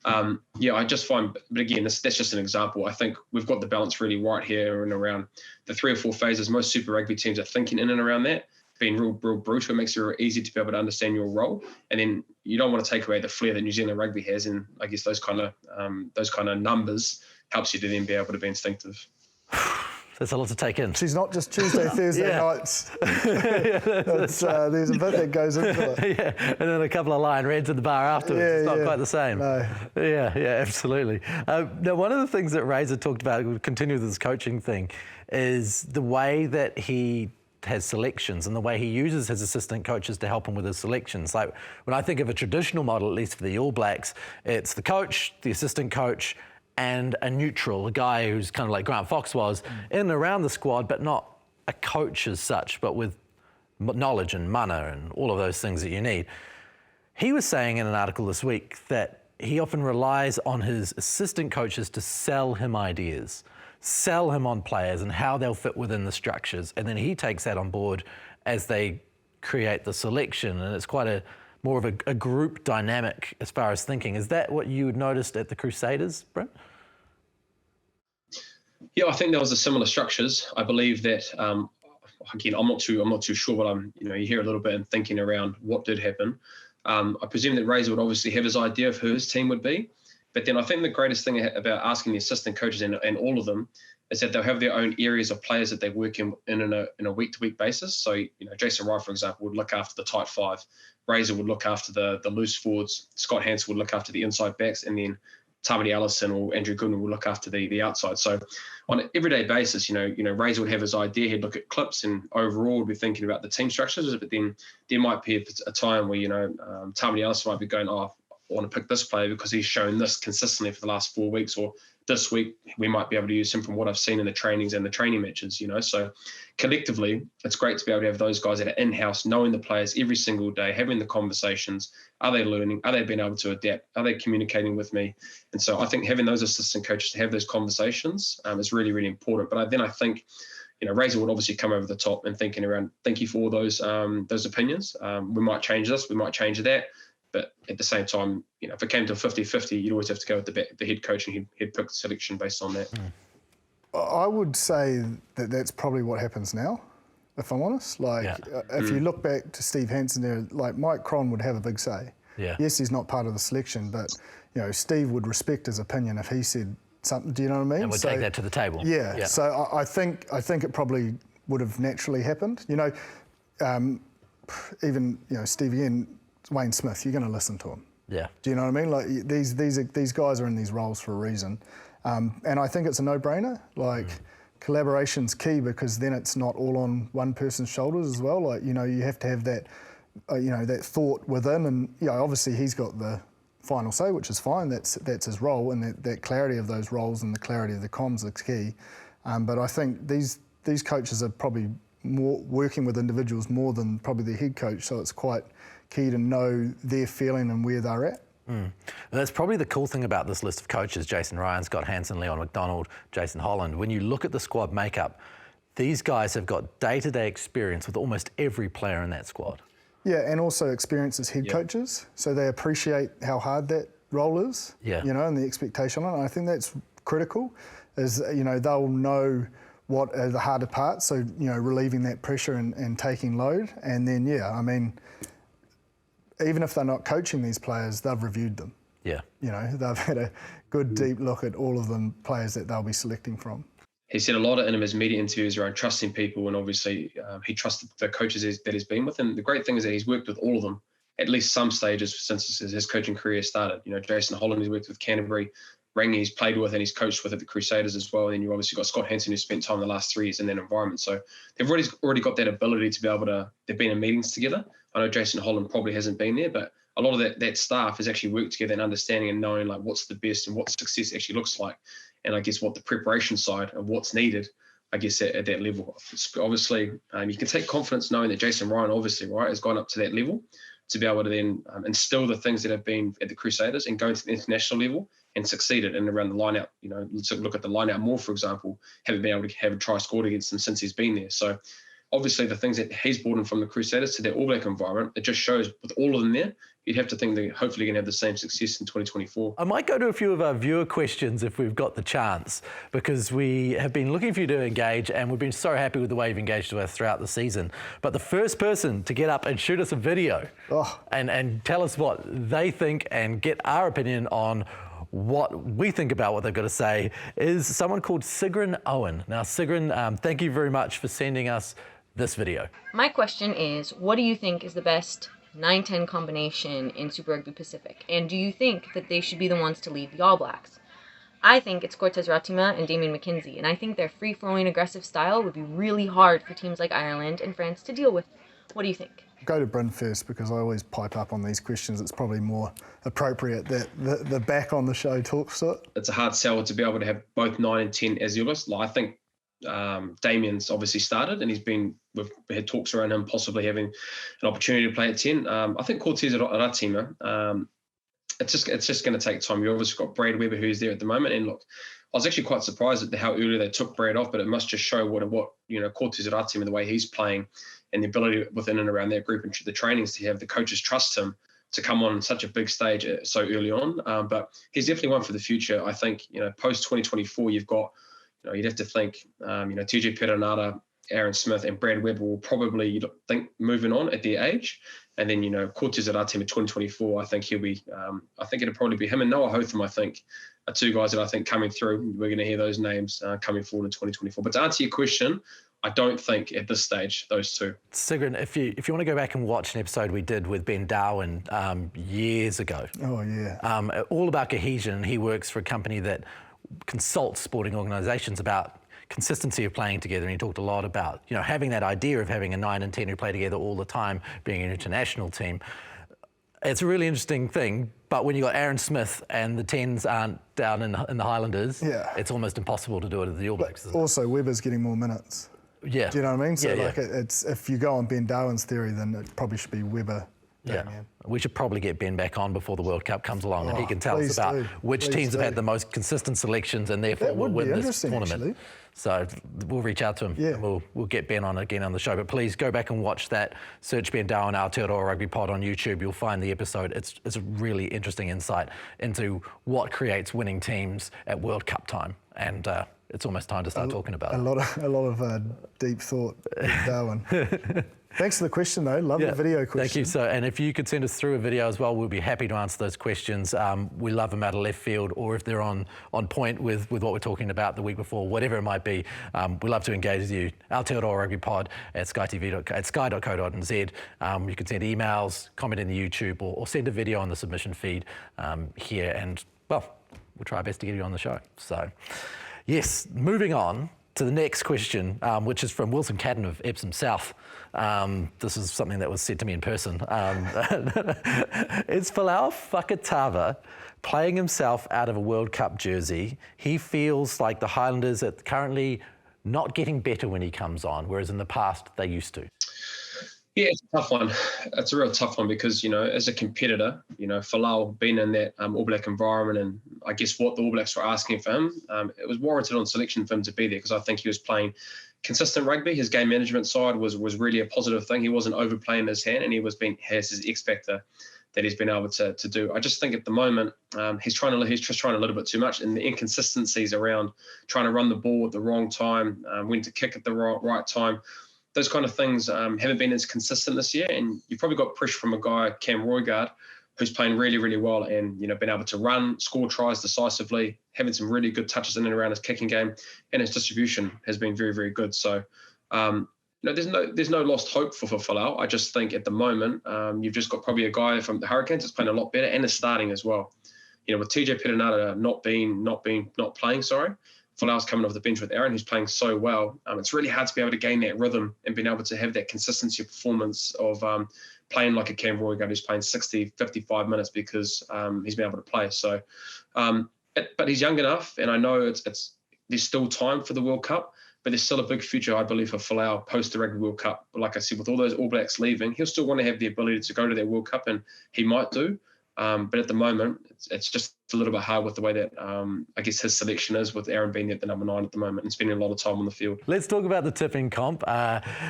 I just find, but again, that's just an example. I think we've got the balance really right here and around the 3 or 4 phases. Most Super Rugby teams are thinking in and around that, being real brutal. It makes it real easy to be able to understand your role. And then you don't want to take away the flair that New Zealand rugby has. And I guess those kind of numbers helps you to then be able to be instinctive. There's a lot to take in. She's not just Tuesday, Thursday nights. There's a bit that goes into it. And then a couple of Lion Reds at the bar afterwards. It's not quite the same. No. Yeah, absolutely. Now, one of the things that Razor talked about, we'll continue with this coaching thing, is the way that he has selections and the way he uses his assistant coaches to help him with his selections. Like, when I think of a traditional model, at least for the All Blacks, it's the coach, the assistant coach, and a neutral, a guy who's kind of like Grant Fox was, in and around the squad, but not a coach as such, but with knowledge and mana and all of those things that you need. He was saying in an article this week that he often relies on his assistant coaches to sell him ideas, sell him on players and how they'll fit within the structures, and then he takes that on board as they create the selection, and it's quite more of a group dynamic as far as thinking. Is that what you had noticed at the Crusaders, Bryn? Yeah, I think there was a similar structures. I believe that, again, I'm not too sure, but you hear a little bit in thinking around what did happen. I presume that Razor would obviously have his idea of who his team would be, but then I think the greatest thing about asking the assistant coaches and all of them is that they'll have their own areas of players that they work in a week-to-week basis. So, Jason Wright, for example, would look after the tight 5. Razor would look after the loose forwards. Scott Hansen would look after the inside backs, and then Tamati Allison or Andrew Goodwin would look after the outside. So on an everyday basis, Razor would have his idea. He'd look at clips and overall would be thinking about the team structures. But then there might be a time where, Tamati Allison might be going, I want to pick this player because he's shown this consistently for the last 4 weeks, or this week we might be able to use him from what I've seen in the trainings and the training matches, So collectively, it's great to be able to have those guys that are in-house, knowing the players every single day, having the conversations. Are they learning? Are they being able to adapt? Are they communicating with me? And so I think having those assistant coaches to have those conversations is really, really important. But then I think, Razor would obviously come over the top and thinking around, thank you for all those opinions. We might change this, we might change that. But at the same time, if it came to 50-50, you'd always have to go with the head coach, and he'd pick the selection based on that. I would say that that's probably what happens now, if I'm honest. If you look back to Steve Hansen there, like Mike Cron would have a big say. Yeah. Yes, he's not part of the selection, but Steve would respect his opinion if he said something. Do you know what I mean? And we'll take that to the table. Yeah. So I think it probably would have naturally happened. Even Stevie and Wayne Smith, you're going to listen to him. Yeah. Do you know what I mean? Like these guys are in these roles for a reason, and I think it's a no-brainer. Like collaboration's key, because then it's not all on one person's shoulders as well. Like you have to have that, that thought within, and obviously he's got the final say, which is fine. That's his role, and that clarity of those roles and the clarity of the comms is key. But I think these coaches are probably more working with individuals more than probably their head coach, so it's quite key to know their feeling and where they're at. That's probably the cool thing about this list of coaches. Jason Ryan, Scott Hansen, Leon MacDonald, Jason Holland. When you look at the squad makeup, these guys have got day-to-day experience with almost every player in that squad. Yeah, and also experience as head coaches, so they appreciate how hard that role is, and the expectation on it. And I think that's critical, is, they'll know what are the harder parts, so, relieving that pressure and taking load. And then, even if they're not coaching these players, they've reviewed them. Yeah. They've had a good deep look at all of them players that they'll be selecting from. He said a lot in his media interviews around trusting people, and obviously he trusts the coaches that he's been with. And the great thing is that he's worked with all of them at least some stages since his coaching career started. Jason Holland, he's worked with Canterbury, Rangi he's played with and he's coached with at the Crusaders as well. And then you obviously got Scott Hansen, who spent time the last 3 years in that environment. So they've already got that ability to be able to, they've been in meetings together. I know Jason Holland probably hasn't been there, but a lot of that staff has actually worked together and understanding and knowing like what's the best and what success actually looks like. And I guess what the preparation side of what's needed, I guess at that level. Obviously, you can take confidence knowing that Jason Ryan, obviously, right, has gone up to that level to be able to then instill the things that have been at the Crusaders and go to the international level and succeeded in around the line-out. Let's look at the line-out more, for example, haven't been able to have a try scored against them since he's been there. So obviously the things that he's brought in from the Crusaders to their All Black environment, it just shows with all of them there, you'd have to think they're hopefully going to have the same success in 2024. I might go to a few of our viewer questions if we've got the chance, because we have been looking for you to engage and we've been so happy with the way you've engaged with us throughout the season. But the first person to get up and shoot us a video and tell us what they think and get our opinion on what we think about what they've got to say is someone called Sigrun Owen. Now, Sigrun, thank you very much for sending us this video. My question is, what do you think is the best 9-10 combination in Super Rugby Pacific? And do you think that they should be the ones to lead the All Blacks? I think it's Cortez Ratima and Damian McKenzie, and I think their free-flowing aggressive style would be really hard for teams like Ireland and France to deal with. What do you think? Go to Bryn first, because I always pipe up on these questions. It's probably more appropriate that the back on the show talks to it. It's a hard sell to be able to have both 9 and 10 as your list. I think Damian's obviously started, and we've had talks around him possibly having an opportunity to play at 10. I think Cortez Ratima, it's just going to take time. You obviously got Brad Weber, who's there at the moment, and look, I was actually quite surprised at how early they took Brad off, but it must just show what Cortez Ratima, the way he's playing, and the ability within and around that group and the trainings to have the coaches trust him to come on such a big stage so early on. But he's definitely one for the future. I think post 2024, you've got. You'd have to think, TJ Perenara, Aaron Smith, and Brad Weber will probably think moving on at their age. And then, Cortez at our team in 2024, I think he'll be, I think it'll probably be him and Noah Hotham, I think, are two guys that I think coming through. We're going to hear those names coming forward in 2024. But to answer your question, I don't think at this stage, those two. Sigrun, if you want to go back and watch an episode we did with Ben Darwin years ago. Oh, yeah. All about cohesion. He works for a company that consults sporting organisations about consistency of playing together, and he talked a lot about having that idea of having a 9 and 10 who play together all the time, being an international team. It's a really interesting thing, but when you got Aaron Smith and the 10s aren't down in the Highlanders, it's almost impossible to do it at the All Blacks. Also, Weber's getting more minutes. Yeah. Do you know what I mean? So yeah. It's if you go on Ben Darwin's theory, then it probably should be Weber. Yeah, we should probably get Ben back on before the World Cup comes along, and he can tell us about which teams have had the most consistent selections and therefore will win this tournament. Actually. So we'll reach out to him and we'll get Ben on again on the show. But please go back and watch that. Search Ben Darwin, Aotearoa Rugby Pod on YouTube. You'll find the episode. It's a really interesting insight into what creates winning teams at World Cup time. And it's almost time to start talking about it. A lot of deep thought with Darwin. Thanks for the question, though. Love the video question. Thank you. So, and if you could send us through a video as well, we'll be happy to answer those questions. We love them out of left field, or if they're on point with what we're talking about the week before, whatever it might be. We love to engage with you. Aotearoa Rugby Pod at sky.co.nz. You can send emails, comment in the YouTube, or send a video on the submission feed here, and well, we'll try our best to get you on the show. So, yes, moving on to the next question, which is from Wilson Cadden of Epsom South. This is something that was said to me in person. Is Folau Fakatava playing himself out of a World Cup jersey? He feels like the Highlanders are currently not getting better when he comes on, whereas in the past they used to. Yeah, it's a tough one. It's a real tough one because, as a competitor, Folau being in that All Black environment, and I guess what the All Blacks were asking for him, it was warranted on selection for him to be there, because I think he was playing consistent rugby. His game management side was really a positive thing. He wasn't overplaying his hand, and he has his X factor that he's been able to do. I just think at the moment he's trying a little bit too much, and the inconsistencies around trying to run the ball at the wrong time, when to kick at the right time. Those kind of things haven't been as consistent this year, and you've probably got push from a guy, Cam Roigard, who's playing really, really well, and been able to run, score tries decisively, having some really good touches in and around his kicking game, and his distribution has been very, very good. So, there's no lost hope for Folau. I just think at the moment you've just got probably a guy from the Hurricanes that's playing a lot better and is starting as well. With TJ Perenara not playing. Folau's coming off the bench with Aaron, who's playing so well. It's really hard to be able to gain that rhythm and being able to have that consistency of performance of playing like a Cam Roigard who's playing 60, 55 minutes because he's been able to play. So, but he's young enough, and I know there's still time for the World Cup, but there's still a big future, I believe, for Folau post the Rugby World Cup. But like I said, with all those All Blacks leaving, he'll still want to have the ability to go to that World Cup, and he might do. But at the moment, it's just a little bit hard with the way that I guess his selection is, with Aaron being at the number 9 at the moment and spending a lot of time on the field. Let's talk about the tipping comp.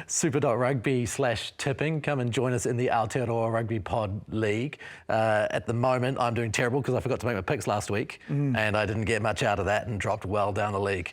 Super.rugby/tipping. Come and join us in the Aotearoa Rugby Pod League. At the moment, I'm doing terrible because I forgot to make my picks last week, and I didn't get much out of that and dropped well down the league.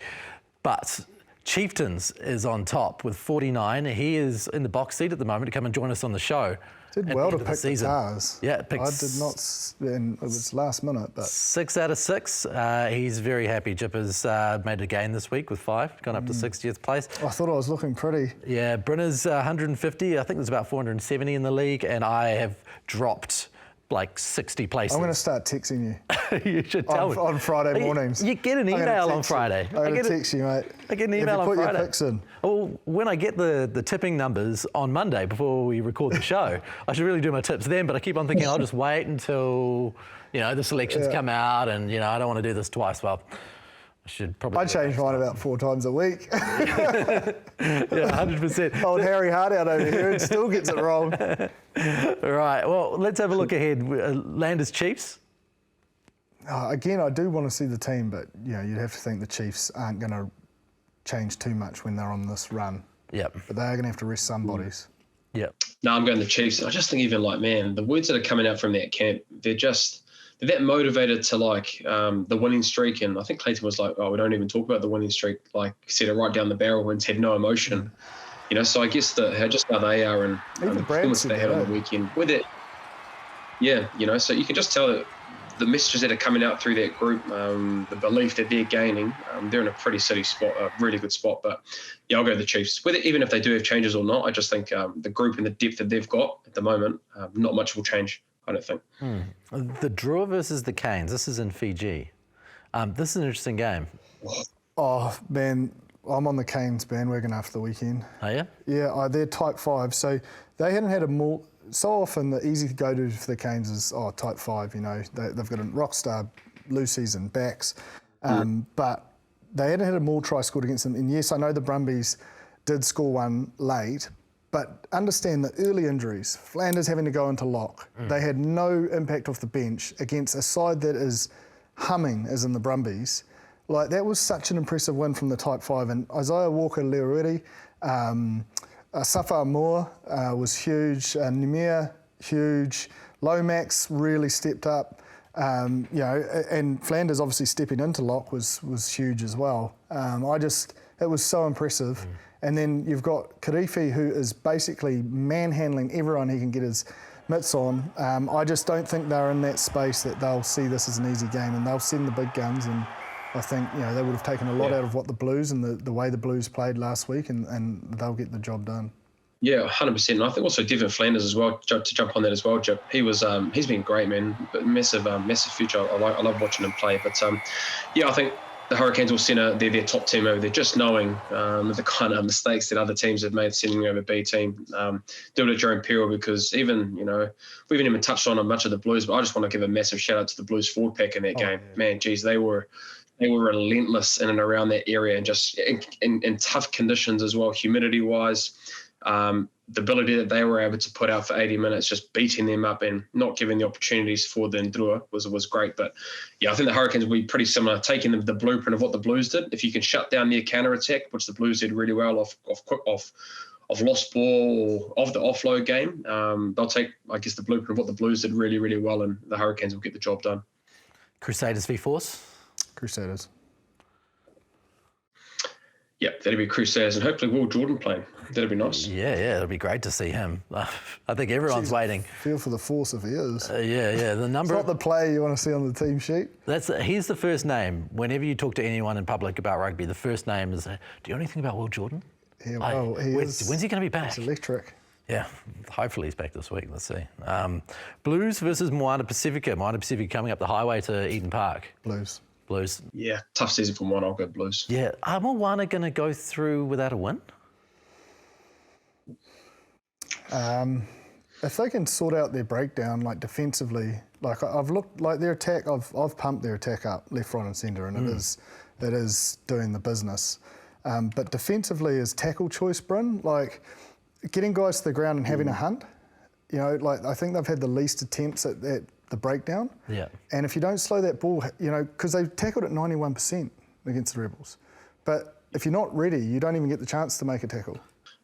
But Chieftains is on top with 49. He is in the box seat at the moment to come and join us on the show. Did well to pick the Tars. Yeah, I did not, and it was last minute. But 6 out of 6. He's very happy. Jipper's made a gain this week with 5, gone up to 60th place. I thought I was looking pretty. Yeah, Brynner's 150. I think there's about 470 in the league, and I have dropped like 60 places. I'm going to start texting you. You should tell me. On Friday mornings. You get an email on Friday. I'm going to text you, mate. I get an email on Friday. Have you put your picks in? Well, when I get the tipping numbers on Monday before we record the show, I should really do my tips then, but I keep on thinking I'll just wait until, the selections come out, and, I don't want to do this twice. Well, I should probably... I change mine about 4 times a week. Yeah, 100%. Old Harry Hart out over here and still gets it wrong. All right, well, let's have a look ahead. Landers Chiefs. Again, I do want to see the team, but you'd have to think the Chiefs aren't going to change too much when they're on this run. Yep. But they are going to have to rest some bodies. Yep. No, I'm going the Chiefs. I just think even the words that are coming out from that camp, they're that motivated to the winning streak. And I think Clayton was like, oh, we don't even talk about the winning streak. Like, he said it right down the barrel and had no emotion. So I guess just how they are and the performance they had on the weekend with it. Yeah, so you can just tell that the messages that are coming out through that group, the belief that they're gaining, they're in a pretty steady spot, a really good spot. But yeah, I'll go the Chiefs. Even if they do have changes or not, I just think the group and the depth that they've got at the moment, not much will change, I don't think. The Drua versus the Canes. This is in Fiji. This is an interesting game. Oh, man, I'm on the Canes bandwagon after the weekend. Are you? Yeah, they're type 5. So they hadn't had a more... So often the easy go-to for the Canes is, type 5, they've got a rock star Lucy's and backs. But they hadn't had a more try scored against them. And yes, I know the Brumbies did score one late, but understand the early injuries, Flanders having to go into lock. They had no impact off the bench against a side that is humming, as in the Brumbies. That was such an impressive win from the type 5. And Isaiah Walker-Lerueri, Safar Moore was huge. Nemir, huge. Lomax really stepped up. And Flanders obviously stepping into lock was huge as well. It was so impressive. And then you've got Kirifi, who is basically manhandling everyone he can get his mitts on. I just don't think they're in that space that they'll see this as an easy game, and they'll send the big guns. And I think they would have taken a lot out of what the Blues and the way the Blues played last week, and they'll get the job done. Yeah, 100%. And I think also Devin Flanders as well, to jump on that as well, Jip. He was, he's been great, man. But massive future. I love watching him play. But I think the Hurricanes will send their top team over there, just knowing the kind of mistakes that other teams have made sending over B team. Do it during peril, because we haven't even touched on much of the Blues, but I just want to give a massive shout out to the Blues forward pack in that game. Yeah. Man, geez, they were relentless in and around that area, and just in tough conditions as well, humidity-wise. The ability that they were able to put out for 80 minutes, just beating them up and not giving the opportunities for the Ndrua was great. But yeah, I think the Hurricanes will be pretty similar, taking the blueprint of what the Blues did. If you can shut down their counter attack, which the Blues did really well off lost ball or of the offload game, they'll take, I guess, the blueprint of what the Blues did really, really well, and the Hurricanes will get the job done. Crusaders v Force? Crusaders. Yeah, that'd be Crusaders, and hopefully Will Jordan playing. That'd be nice. Yeah, it'll be great to see him. I think everyone's waiting. Feel for the Force if he is. Yeah. The number. It's not the player you want to see on the team sheet. He's the first name. Whenever you talk to anyone in public about rugby, the first name is, do you know anything about Will Jordan? Yeah, well, when's he going to be back? It's electric. Yeah, hopefully he's back this week. Let's see. Blues versus Moana Pacifica. Moana Pacifica coming up the highway to Eden Park. Blues. Yeah, tough season for Moana. I'll go Blues. Yeah, are Moana going to go through without a win? If they can sort out their breakdown, like defensively, like I've looked, like their attack, I've pumped their attack up left, right, and centre, and it is doing the business. But defensively, is tackle choice, Bryn, like getting guys to the ground and having a hunt. Like I think they've had the least attempts at the breakdown. Yeah. And if you don't slow that ball, because they've tackled at 91% against the Rebels, but if you're not ready, you don't even get the chance to make a tackle.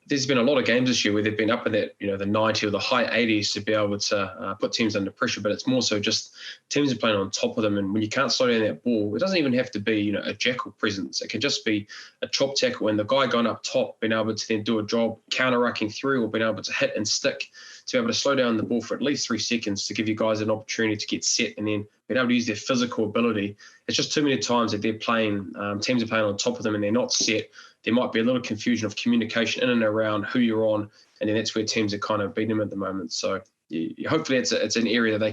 There's been a lot of games this year where they've been up in that, the 90 or the high 80s to be able to put teams under pressure, but it's more so just teams are playing on top of them. And when you can't slow down that ball, it doesn't even have to be, a jackal presence. It can just be a chop tackle, and the guy going up top being able to then do a job counter-rucking through, or being able to hit and stick to be able to slow down the ball for at least 3 seconds to give you guys an opportunity to get set, and then being able to use their physical ability. It's just too many times that they're playing, teams are playing on top of them and they're not set. There might be a little confusion of communication in and around who you're on, and then that's where teams are kind of beating them at the moment. So hopefully it's an area that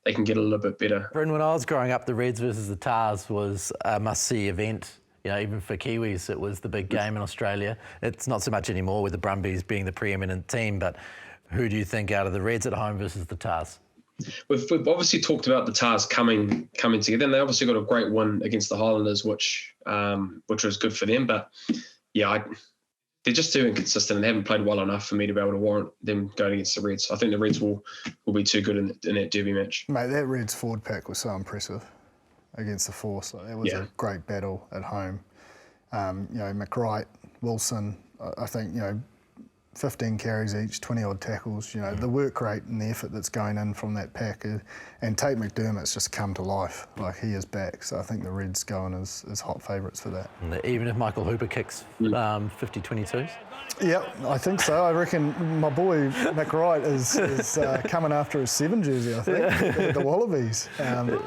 they can get a little bit better. Bryn, when I was growing up, the Reds versus the Tars was a must-see event. Even for Kiwis, it was the big game in Australia. It's not so much anymore with the Brumbies being the preeminent team, but who do you think out of the Reds at home versus the Tars? We've obviously talked about the Tars coming together, and they obviously got a great win against the Highlanders, which was good for them. But yeah, they're just too inconsistent and they haven't played well enough for me to be able to warrant them going against the Reds. I think the Reds will be too good in that derby match. Mate, that Reds forward pack was so impressive against the Force. It was a great battle at home. McWright, Wilson, I think 15 carries each, 20-odd tackles. The work rate and the effort that's going in from that pack. And Tate McDermott's just come to life. Like, he is back. So I think the Reds going as hot favourites for that. Even if Michael Hooper kicks 50-22s? Yep, I think so. I reckon my boy McWright is coming after his 7 jersey, I think, the Wallabies.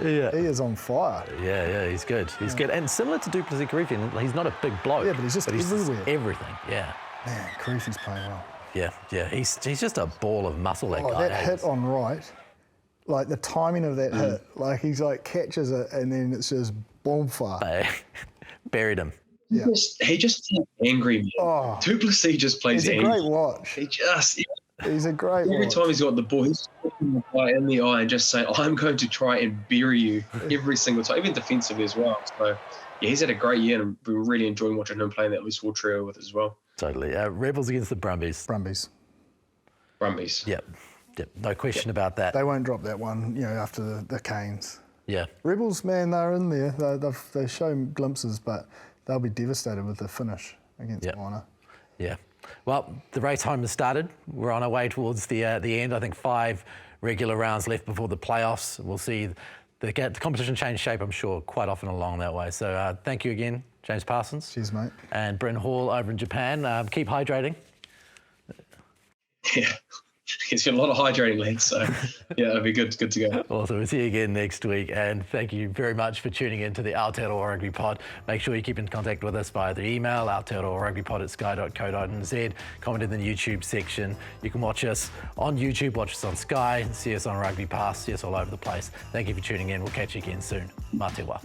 He is on fire. Yeah, he's good. He's good. And similar to Duplessis Griffin, he's not a big bloke. Yeah, but he's just everywhere. Everything, yeah. Man, Griffin's playing well. Yeah. He's just a ball of muscle, that guy. That hit on right, like the timing of that hit, like he's like catches it and then it's just bonfire. Buried him. Yeah. He just plays angry, man. Oh, Duplessis just plays angry. He's a great watch. He's a great Every watch. time he's got the ball, he's looking the guy in the eye and just saying, I'm going to try and bury you every single time, even defensively as well. So, yeah, he's had a great year, and we're really enjoying watching him playing that loose ball trio with as well. Totally. Rebels against the Brumbies. Brumbies. Yep. No question about that. They won't drop that one, after the Canes. Yeah. Rebels, man, they're in there. They show glimpses, but they'll be devastated with the finish against Moana. Yeah. Well, the race home has started. We're on our way towards the end. I think 5 regular rounds left before the playoffs. We'll see the competition changed shape, I'm sure, quite often along that way. So thank you again, James Parsons. Cheers, mate. And Bryn Hall over in Japan. Keep hydrating. Yeah. It's got a lot of hydrating, lads. So, yeah, it'll be good to go. Awesome. We'll see you again next week. And thank you very much for tuning in to the Aotearoa Rugby Pod. Make sure you keep in contact with us via the email, aotearoarugbypod@sky.co.nz. Comment in the YouTube section. You can watch us on YouTube, watch us on Sky, see us on RugbyPass, see us all over the place. Thank you for tuning in. We'll catch you again soon. Mā te wā.